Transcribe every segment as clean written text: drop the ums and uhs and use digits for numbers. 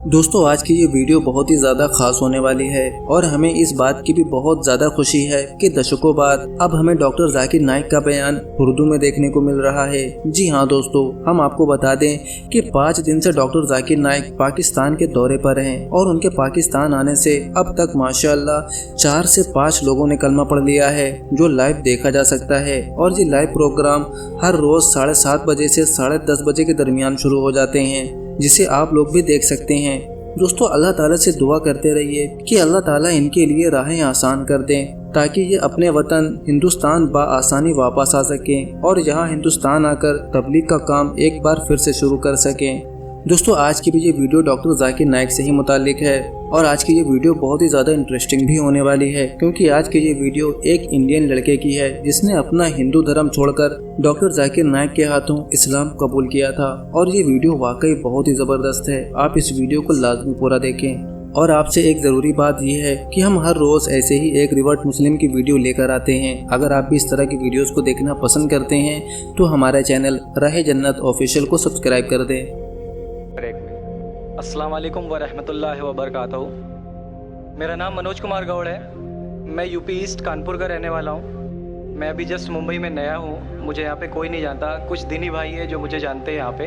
दोस्तों आज की ये वीडियो बहुत ही ज़्यादा खास होने वाली है और हमें इस बात की भी बहुत ज़्यादा खुशी है कि दशकों बाद अब हमें डॉक्टर जाकिर नाइक का बयान उर्दू में देखने को मिल रहा है। जी हाँ दोस्तों, हम आपको बता दें कि 5 दिन से डॉक्टर जाकिर नाइक पाकिस्तान के दौरे पर हैं और उनके पाकिस्तान आने से अब तक माशाअल्लाह 4 से 5 लोगों ने कलमा पढ़ लिया है, जो लाइव देखा जा सकता है। और ये लाइव प्रोग्राम हर रोज़ 7:30 बजे से 10:30 बजे के दरमियान शुरू हो जाते हैं, जिसे आप लोग भी देख सकते हैं। दोस्तों अल्लाह ताला से दुआ करते रहिए कि अल्लाह ताला इनके लिए राहें आसान कर दें ताकि ये अपने वतन हिंदुस्तान बआसानी वापस आ सकें और यहाँ हिंदुस्तान आकर तबलीग का काम एक बार फिर से शुरू कर सकें। दोस्तों आज की भी ये वीडियो डॉक्टर जाकिर नाइक से ही मुताल्लिक है और आज की ये वीडियो बहुत ही ज़्यादा इंटरेस्टिंग भी होने वाली है, क्योंकि आज की ये वीडियो एक इंडियन लड़के की है जिसने अपना हिंदू धर्म छोड़कर डॉक्टर जाकिर नाइक के हाथों इस्लाम कबूल किया था। और ये वीडियो वाकई बहुत ही ज़बरदस्त है, आप इस वीडियो को लाजमी पूरा देखें। और आपसे एक ज़रूरी बात यह है कि हम हर रोज़ ऐसे ही एक रिवर्ट मुस्लिम की वीडियो लेकर आते हैं। अगर आप भी इस तरह की वीडियोस को देखना पसंद करते हैं तो हमारे चैनल राह जन्नत ऑफिशियल को सब्सक्राइब कर दें। अस्सलाम वालेकुम व रहमतुल्लाहि व बरकातहू। मेरा नाम मनोज कुमार गौड़ है। मैं यूपी ईस्ट कानपुर का रहने वाला हूँ। मैं अभी जस्ट मुंबई में नया हूँ, मुझे यहाँ पे कोई नहीं जानता, कुछ दिनी भाई है जो मुझे जानते हैं यहाँ पे।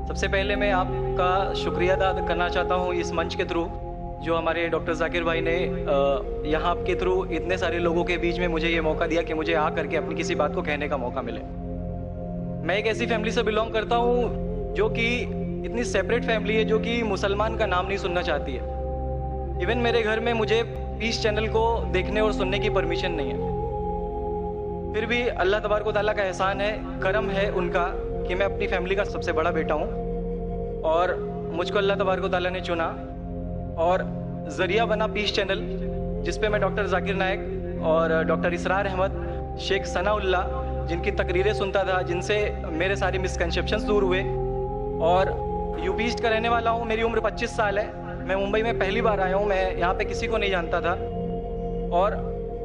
सबसे पहले मैं आपका शुक्रिया अदा करना चाहता हूँ इस मंच के थ्रू, जो हमारे डॉक्टर जाकिर भाई ने यहाँ के थ्रू इतने सारे लोगों के बीच में मुझे ये मौका दिया कि मुझे आ करके अपनी किसी बात को कहने का मौका मिले। मैं एक ऐसी फैमिली से बिलोंग करता हूँ जो कि इतनी सेपरेट फैमिली है, जो कि मुसलमान का नाम नहीं सुनना चाहती है। इवन मेरे घर में मुझे पीस चैनल को देखने और सुनने की परमिशन नहीं है। फिर भी अल्लाह तबारक व तआला का एहसान है, करम है उनका कि मैं अपनी फैमिली का सबसे बड़ा बेटा हूँ और मुझको अल्लाह तबारक व तआला ने चुना और ज़रिया बना पीस चैनल, जिस पे मैं डॉक्टर जाकिर नाइक और डॉक्टर इसरार अहमद, शेख सनाउल्लाह, जिनकी तकरीरें सुनता था, जिनसे मेरे सारे मिसकंसेप्शंस दूर हुए। और यूपी ईस्ट का रहने वाला हूँ। मेरी उम्र 25 साल है। मैं मुंबई में पहली बार आया हूँ। मैं यहाँ पे किसी को नहीं जानता था और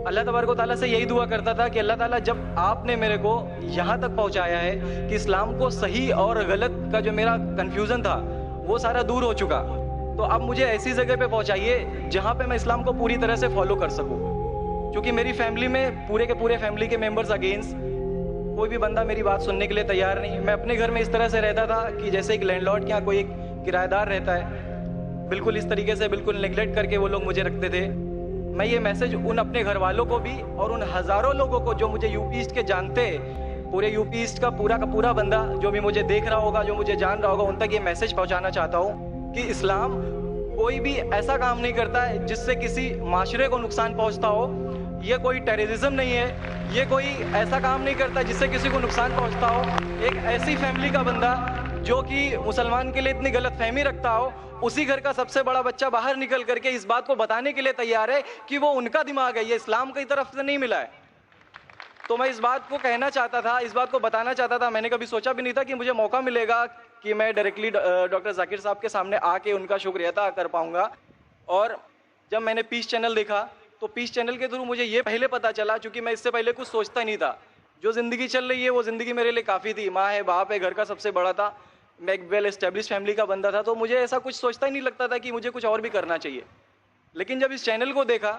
अल्लाह तबारक व तआला से यही दुआ करता था कि अल्लाह ताला जब आपने मेरे को यहाँ तक पहुँचाया है कि इस्लाम को सही और गलत का जो मेरा कन्फ्यूज़न था वो सारा दूर हो चुका, तो अब मुझे ऐसी जगह पे पहुँचाइए जहाँ पे मैं इस्लाम को पूरी तरह से फॉलो कर सकूँ। क्योंकि मेरी फैमिली में पूरे के पूरे फैमिली के मेम्बर्स अगेंस्ट, कोई भी बंदा मेरी बात सुनने के लिए तैयार नहीं। मैं अपने घर में इस तरह से रहता था कि जैसे एक लैंडलॉर्ड के यहाँ कोई एक किराएदार रहता है, बिल्कुल इस तरीके से बिल्कुल नेग्लेक्ट करके वो लोग मुझे रखते थे। मैं ये मैसेज उन अपने घर वालों को भी और उन हज़ारों लोगों को जो मुझे यूपी ईस्ट के जानते, पूरे यूपी ईस्ट का पूरा बंदा जो भी मुझे देख रहा होगा, जो मुझे जान रहा होगा, उन तक ये मैसेज पहुँचाना चाहता हूँ कि इस्लाम कोई भी ऐसा काम नहीं करता है जिससे किसी माशरे को नुकसान पहुँचता हो। ये कोई टेररिज्म नहीं है, ये कोई ऐसा काम नहीं करता जिससे किसी को नुकसान पहुंचता हो। एक ऐसी फैमिली का बंदा जो कि मुसलमान के लिए इतनी गलत फहमी रखता हो, उसी घर का सबसे बड़ा बच्चा बाहर निकल करके इस बात को बताने के लिए तैयार है कि वो उनका दिमाग है, ये इस्लाम की तरफ से नहीं मिला है। तो मैं इस बात को कहना चाहता था, इस बात को बताना चाहता था। मैंने कभी सोचा भी नहीं था कि मुझे मौका मिलेगा कि मैं डायरेक्टली डॉक्टर जाकिर साहब के सामने आके उनका शुक्रिया अदा कर पाऊँगा। और जब मैंने पीस चैनल देखा तो पीस चैनल के थ्रू मुझे ये पहले पता चला, क्योंकि मैं इससे पहले कुछ सोचता नहीं था। जो ज़िंदगी चल रही है वो ज़िंदगी मेरे लिए काफ़ी थी। माँ है, बाप है, घर का सबसे बड़ा था, मैं एक वेल एस्टेब्लिश फैमिली का बंदा था, तो मुझे ऐसा कुछ सोचता ही नहीं लगता था कि मुझे कुछ और भी करना चाहिए। लेकिन जब इस चैनल को देखा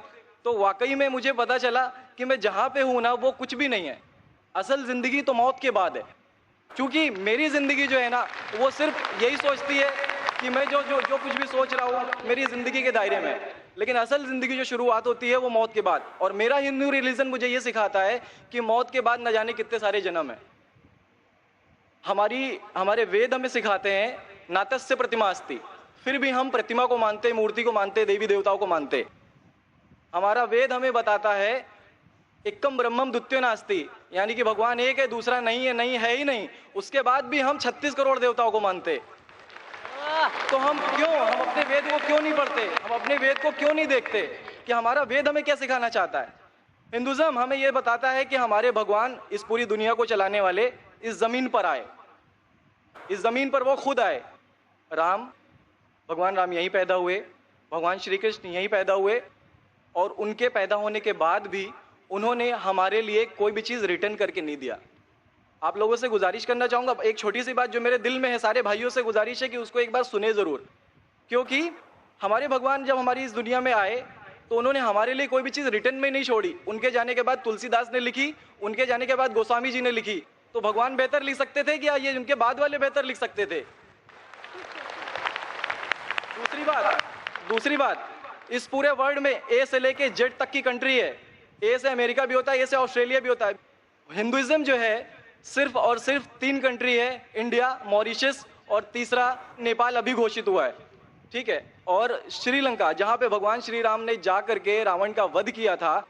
तो वाकई में मुझे पता चला कि मैं जहाँ पे हूँ ना वो कुछ भी नहीं है। असल ज़िंदगी तो मौत के बाद है, क्योंकि मेरी ज़िंदगी जो है ना वो सिर्फ यही सोचती है कि मैं जो कुछ भी सोच रहा हूँ मेरी ज़िंदगी के दायरे में, लेकिन असल ज़िंदगी जो शुरुआत होती है वो मौत के बाद। और मेरा हिंदू रिलीजन मुझे ये सिखाता है कि मौत के बाद न जाने कितने सारे जन्म हैं। हमारे वेद हमें सिखाते हैं नातस्य प्रतिमा अस्ति, फिर भी हम प्रतिमा को मानते, मूर्ति को मानते, देवी देवताओं को मानते। हमारा वेद हमें बताता है एकम ब्रह्मम द्वितीयो नास्ति, यानी कि भगवान एक है, दूसरा नहीं है ही नहीं। उसके बाद भी हम 36 करोड़ देवताओं को मानते। तो हम अपने वेद को क्यों नहीं पढ़ते, हम अपने वेद को क्यों नहीं देखते कि हमारा वेद हमें क्या सिखाना चाहता है। हिंदुज़म हमें यह बताता है कि हमारे भगवान इस पूरी दुनिया को चलाने वाले इस ज़मीन पर आए, इस ज़मीन पर वो खुद आए। भगवान राम यहीं पैदा हुए, भगवान श्री कृष्ण यहीं पैदा हुए, और उनके पैदा होने के बाद भी उन्होंने हमारे लिए कोई भी चीज़ रिटर्न करके नहीं दिया। आप लोगों से गुजारिश करना चाहूँगा, एक छोटी सी बात जो मेरे दिल में है, सारे भाइयों से गुजारिश है कि उसको एक बार सुने ज़रूर। क्योंकि हमारे भगवान जब हमारी इस दुनिया में आए तो उन्होंने हमारे लिए कोई भी चीज़ रिटर्न में नहीं छोड़ी। उनके जाने के बाद तुलसीदास ने लिखी, उनके जाने के बाद गोस्वामी जी ने लिखी। तो भगवान बेहतर लिख सकते थे क्या ये उनके बाद वाले बेहतर लिख सकते थे? दूसरी बात, इस पूरे वर्ल्ड में ए से लेके जेड तक की कंट्री है। ए से अमेरिका भी होता है, ए से ऑस्ट्रेलिया भी होता है। हिंदुइज्म जो है सिर्फ और सिर्फ 3 कंट्री है, इंडिया, मॉरिशस और तीसरा नेपाल अभी घोषित हुआ है, ठीक है। और श्रीलंका, जहाँ पे भगवान श्री राम ने जा करके रावण का वध किया था,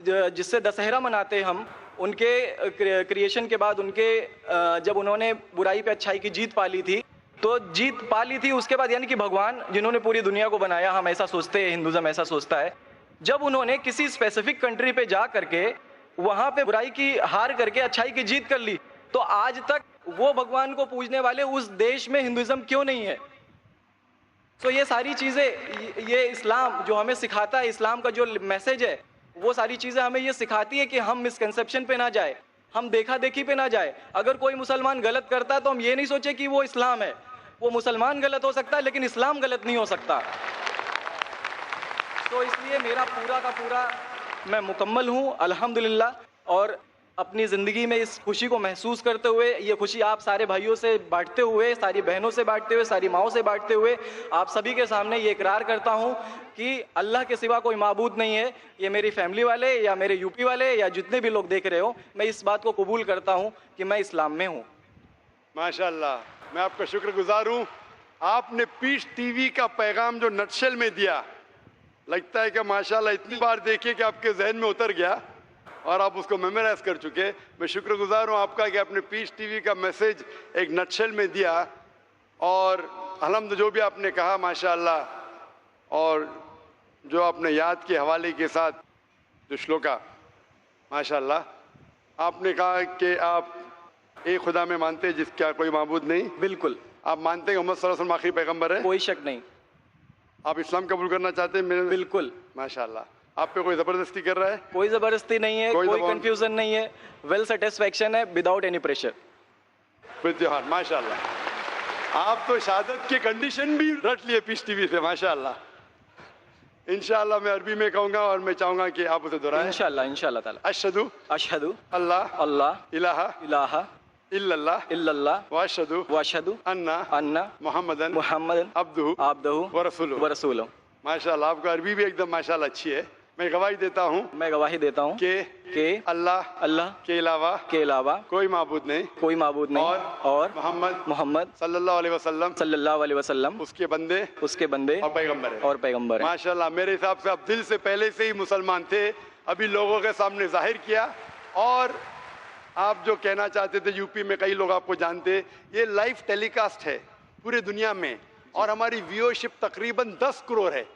जिससे दशहरा मनाते हम, उनके क्रिएशन के बाद उनके जब उन्होंने बुराई पे अच्छाई की जीत पा ली थी, तो जीत पा ली थी उसके बाद, यानी कि भगवान जिन्होंने पूरी दुनिया को बनाया, हम ऐसा सोचते हैं, हिंदुज़म ऐसा सोचता है, जब उन्होंने किसी स्पेसिफिक कंट्री पे जा करके वहाँ पे बुराई की हार करके अच्छाई की जीत कर ली, तो आज तक वो भगवान को पूजने वाले उस देश में हिंदुज़म क्यों नहीं है? तो ये सारी चीज़ें, ये इस्लाम जो हमें सिखाता है, इस्लाम का जो मैसेज है, वो सारी चीज़ें हमें ये सिखाती है कि हम मिसकंसेप्शन पे ना जाए, हम देखा देखी पे ना जाए। अगर कोई मुसलमान गलत करता है तो हम ये नहीं सोचे कि वो इस्लाम है। वो मुसलमान गलत हो सकता है लेकिन इस्लाम गलत नहीं हो सकता। तो इसलिए मेरा पूरा का पूरा मैं मुकम्मल हूँ अल्हम्दुलिल्लाह, और अपनी ज़िंदगी में इस खुशी को महसूस करते हुए, ये खुशी आप सारे भाइयों से बांटते हुए, सारी बहनों से बांटते हुए, सारी माँओं से बांटते हुए, आप सभी के सामने ये इकरार करता हूँ कि अल्लाह के सिवा कोई माबूद नहीं है। ये मेरी फैमिली वाले या मेरे यूपी वाले या जितने भी लोग देख रहे हो, मैं इस बात को कबूल करता हूँ कि मैं इस्लाम में हूँ। माशाल्लाह, मैं आपका शुक्रगुजार हूँ। आपने पीस टीवी का पैगाम जो नटशेल में दिया, लगता है कि माशाल्लाह इतनी बार देखिए कि आपके जहन में उतर गया और आप उसको मेमोराइज कर चुके। मैं शुक्रगुजार हूँ आपका कि आपने पीस टीवी का मैसेज एक नटशेल में दिया, और अल्हम्दुलिल्लाह जो भी आपने कहा माशाल्लाह, और जो आपने याद के हवाले के साथ जो श्लोका, माशाल्लाह आपने कहा कि आप एक खुदा में मानते हैं जिसका कोई माबूद नहीं। बिल्कुल। आप मानते हैं मोहम्मद सल्लल्लाहु अलैहि वसल्लम आखिरी पैगंबर है? कोई शक नहीं। आप इस्लाम कबूल करना चाहते हैं? मेरे बिल्कुल। माशाल्लाह। आप पे कोई जबरदस्ती कर रहा है? कोई जबरदस्ती नहीं है, कोई कंफ्यूजन नहीं है, वेल सेटिस्फैक्शन है, without any pressure. With your heart, माशाल्लाह। आप तो शहादत के कंडीशन भी रट लिए पीस टीवी से, माशाल्लाह। इंशाल्लाह मैं अरबी में कहूंगा और मैं चाहूंगा कि आप उसे दोहराएं। इंशाल्लाह, इंशाल्लाह ताला। अशहदु अशहदु अल्लाह अल्लाह इलाहा इलाहा इल्लल्लाह इल्लल्लाह व अशहदु अन्ना मुहम्मदन अब्दुहु व रसूलुहु। माशाल्लाह, आपका अरबी भी एकदम माशाल्लाह अच्छी है। मैं गवाही देता हूँ कि अल्लाह के अलावा कोई माबूद नहीं और मोहम्मद सल्लल्लाहु अलैहि वसल्लम उसके बंदे और पैगंबर है। माशाल्लाह, मेरे हिसाब से आप दिल से पहले से ही मुसलमान थे, अभी लोगों के सामने जाहिर किया। और आप जो कहना चाहते थे, यूपी में कई लोग आपको जानते, ये लाइव टेलीकास्ट है पूरे दुनिया में, और हमारी व्यूअरशिप तकरीबन 10 करोड़ है,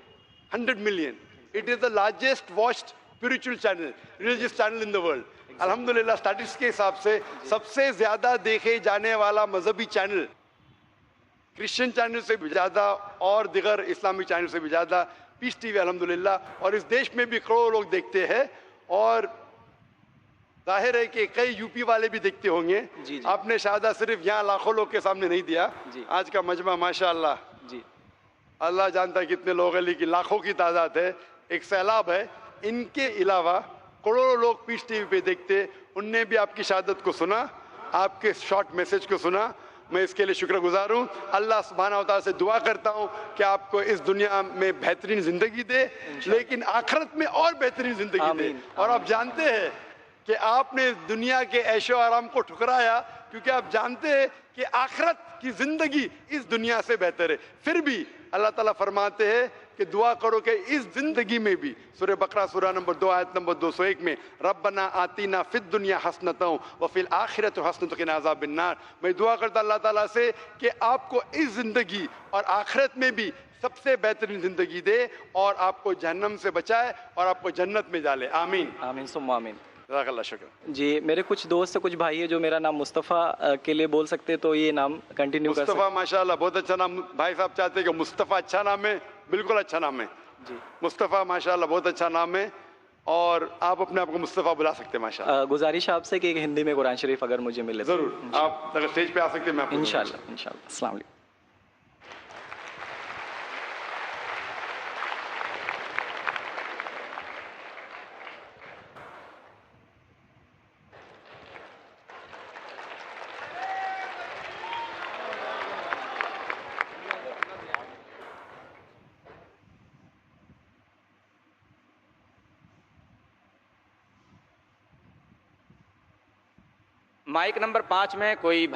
100 million. It is the largest watched spiritual channel, religious channel in the world. अल्हम्दुलिल्लाह, स्टैटिस्टिक्स के हिसाब से सबसे ज्यादा देखे जाने वाला मजहबी चैनल, क्रिश्चियन चैनल से भी ज्यादा और दिगर इस्लामिक चैनल से भी ज्यादा पीस टीवी अल्हम्दुलिल्लाह। और इस देश में भी करोड़ों लोग देखते हैं, और जाहिर है कि कई यूपी वाले भी देखते होंगे। जी। आपने शहादा सिर्फ यहाँ लाखों लोग के सामने नहीं दिया जी। आज का मजमा माशाल्लाह जी, अल्लाह जानता है कितने लोग हैं, लेकिन लाखों की तादाद है, एक सैलाब है। इनके अलावा करोड़ों लोग पीस टीवी पे देखते, उनने भी आपकी शहादत को सुना, आपके शॉर्ट मैसेज को सुना। मैं इसके लिए शुक्रगुजार हूँ। अल्लाह सुब्हानहू व तआला से दुआ करता हूँ कि आपको इस दुनिया में बेहतरीन जिंदगी दे, लेकिन आखिरत में और बेहतरीन जिंदगी दे। और आप जानते हैं कि आपने दुनिया के ऐशो आराम को ठुकराया, क्योंकि आप जानते हैं कि आखिरत की जिंदगी इस दुनिया से बेहतर है। फिर भी अल्लाह ताला फरमाते हैं कि दुआ करो कि इस जिंदगी में भी, सूरह बकरा सूरह नंबर 2 आयत नंबर 201 में, रब्बना आतीना फिद दुनिया हसनतों व फिल आखिरत हसनतों क़िना अज़ाबिन नार। मैं दुआ करता अल्लाह ताला से कि आपको इस जिंदगी और आखिरत में भी सबसे बेहतरीन जिंदगी दे, और आपको जहन्नम से बचाए और आपको जन्नत में डाले। आमीन आमीन सुम्मा आमीन। जज़ाकल्लाह शुक्र। जी, मेरे कुछ दोस्त से कुछ भाई है जो मेरा नाम मुस्तफ़ा के लिए बोल सकते, तो ये नाम कंटिन्यू कर सकते। मुस्तफ़ा माशाल्लाह बहुत अच्छा नाम। भाई साहब चाहते हैं कि मुस्तफ़ा अच्छा नाम है, बिल्कुल अच्छा नाम है जी। मुस्तफ़ा माशाल्लाह बहुत अच्छा नाम है, और आप अपने आप को मुस्तफ़ा बुला सकते हैं माशाल्लाह। गुजारिश आपसे कि एक हिंदी में कुरान शरीफ अगर मुझे मिले तो। जरूर, आप अगर स्टेज पे आ सकते हैं मैं आपको इंशाल्लाह इंशाल्लाह। अस्सलाम वालेकुम। माइक नंबर 5 में कोई